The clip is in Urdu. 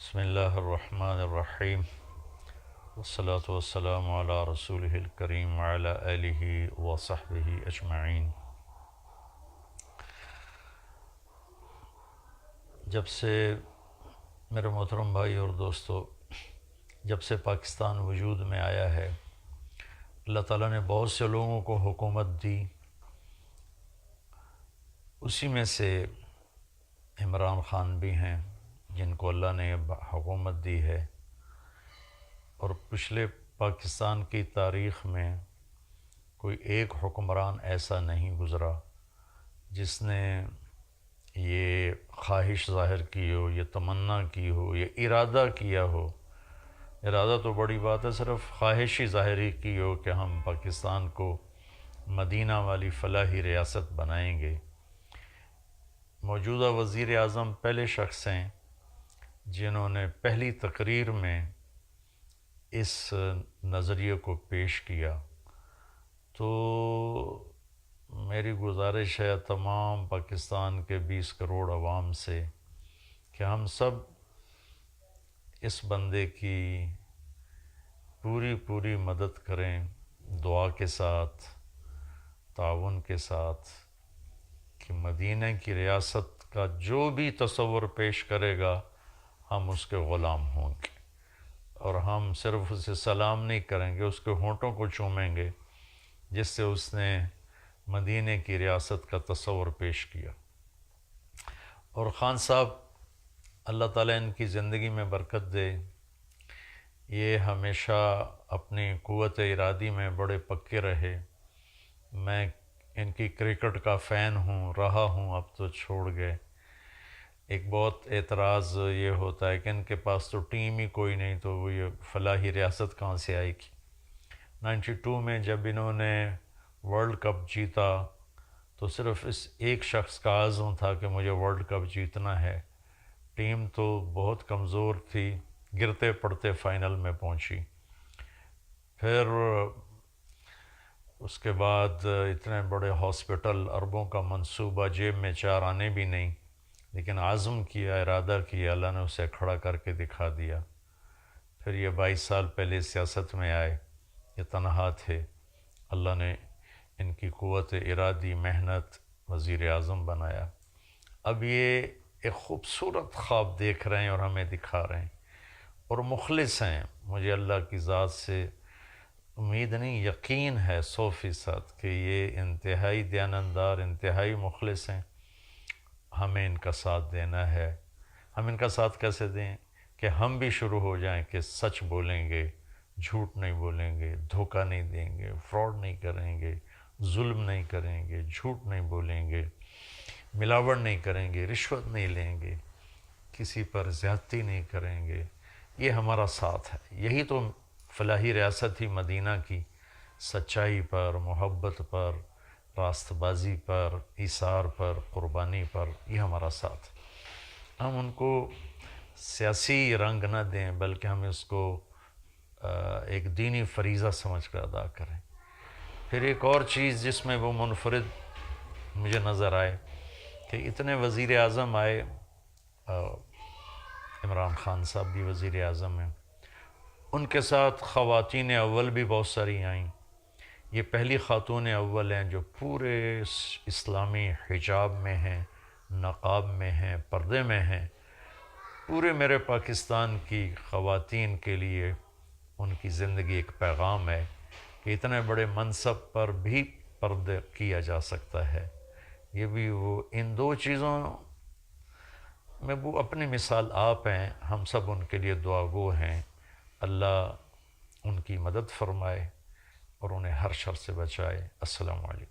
بسم اللہ الرحمن الرحیم والصلاة والسلام علی رسولہ الکریم وعلی آلہ وصحبہ اجمعین۔ جب سے میرے محترم بھائی اور دوستو، جب سے پاکستان وجود میں آیا ہے، اللہ تعالیٰ نے بہت سے لوگوں کو حکومت دی۔ اسی میں سے عمران خان بھی ہیں جن کو اللہ نے حکومت دی ہے، اور پچھلے پاکستان کی تاریخ میں کوئی ایک حکمران ایسا نہیں گزرا جس نے یہ خواہش ظاہر کی ہو، یہ تمنا کی ہو، یہ ارادہ کیا ہو۔ ارادہ تو بڑی بات ہے، صرف خواہش ہی ظاہری کی ہو کہ ہم پاکستان کو مدینہ والی فلاحی ریاست بنائیں گے۔ موجودہ وزیر اعظم پہلے شخص ہیں جنہوں نے پہلی تقریر میں اس نظریے کو پیش کیا۔ تو میری گزارش ہے تمام پاکستان کے 20 کروڑ عوام سے کہ ہم سب اس بندے کی پوری مدد کریں، دعا کے ساتھ، تعاون کے ساتھ، کہ مدینہ کی ریاست کا جو بھی تصور پیش کرے گا ہم اس کے غلام ہوں گے، اور ہم صرف اسے سلام نہیں کریں گے، اس کے ہونٹوں کو چومیں گے جس سے اس نے مدینہ کی ریاست کا تصور پیش کیا۔ اور خان صاحب، اللہ تعالیٰ ان کی زندگی میں برکت دے، یہ ہمیشہ اپنی قوت ارادی میں بڑے پکے رہے۔ میں ان کی کرکٹ کا فین رہا ہوں، اب تو چھوڑ گئے۔ ایک بہت اعتراض یہ ہوتا ہے کہ ان کے پاس تو ٹیم ہی کوئی نہیں، تو وہ یہ فلاحی ریاست کہاں سے آئے گی۔ 92 میں جب انہوں نے ورلڈ کپ جیتا تو صرف اس ایک شخص کا عزم تھا کہ مجھے ورلڈ کپ جیتنا ہے۔ ٹیم تو بہت کمزور تھی، گرتے پڑتے فائنل میں پہنچی۔ پھر اس کے بعد اتنے بڑے ہاسپٹل، اربوں کا منصوبہ، جیب میں 4 آنے بھی نہیں، لیکن عزم کیا، ارادہ کیا، اللہ نے اسے کھڑا کر کے دکھا دیا۔ پھر یہ 22 سال پہلے سیاست میں آئے، یہ تنہا تھے، اللہ نے ان کی قوت ارادی، محنت، وزیر اعظم بنایا۔ اب یہ ایک خوبصورت خواب دیکھ رہے ہیں اور ہمیں دکھا رہے ہیں، اور مخلص ہیں۔ مجھے اللہ کی ذات سے امید نہیں، یقین ہے 100% کہ یہ انتہائی دیانتدار، انتہائی مخلص ہیں۔ ہمیں ان کا ساتھ دینا ہے۔ ہم ان کا ساتھ کیسے دیں؟ کہ ہم بھی شروع ہو جائیں کہ سچ بولیں گے، جھوٹ نہیں بولیں گے، دھوکہ نہیں دیں گے، فراڈ نہیں کریں گے، ظلم نہیں کریں گے، جھوٹ نہیں بولیں گے، ملاوٹ نہیں کریں گے، رشوت نہیں لیں گے، کسی پر زیادتی نہیں کریں گے۔ یہ ہمارا ساتھ ہے۔ یہی تو فلاحی ریاست ہی مدینہ کی، سچائی پر، محبت پر، راست بازی پر، ایثار پر، قربانی پر، یہ ہمارا ساتھ ہے۔ ہم ان کو سیاسی رنگ نہ دیں، بلکہ ہم اس کو ایک دینی فریضہ سمجھ کر ادا کریں۔ پھر ایک اور چیز جس میں وہ منفرد مجھے نظر آئے کہ اتنے وزیر اعظم آئے، عمران خان صاحب بھی وزیر اعظم ہیں، ان کے ساتھ خواتین اول بھی بہت ساری آئیں۔ یہ پہلی خاتون اول ہیں جو پورے اسلامی حجاب میں ہیں، نقاب میں ہیں، پردے میں ہیں۔ پورے میرے پاکستان کی خواتین کے لیے ان کی زندگی ایک پیغام ہے کہ اتنے بڑے منصب پر بھی پردہ کیا جا سکتا ہے۔ یہ بھی وہ ان 2 چیزوں میں وہ اپنی مثال آپ ہیں، ہم سب ان کے لیے دعا گو ہیں۔ اللہ ان کی مدد فرمائے اور انہیں ہر شر سے بچائے۔ السلام علیکم۔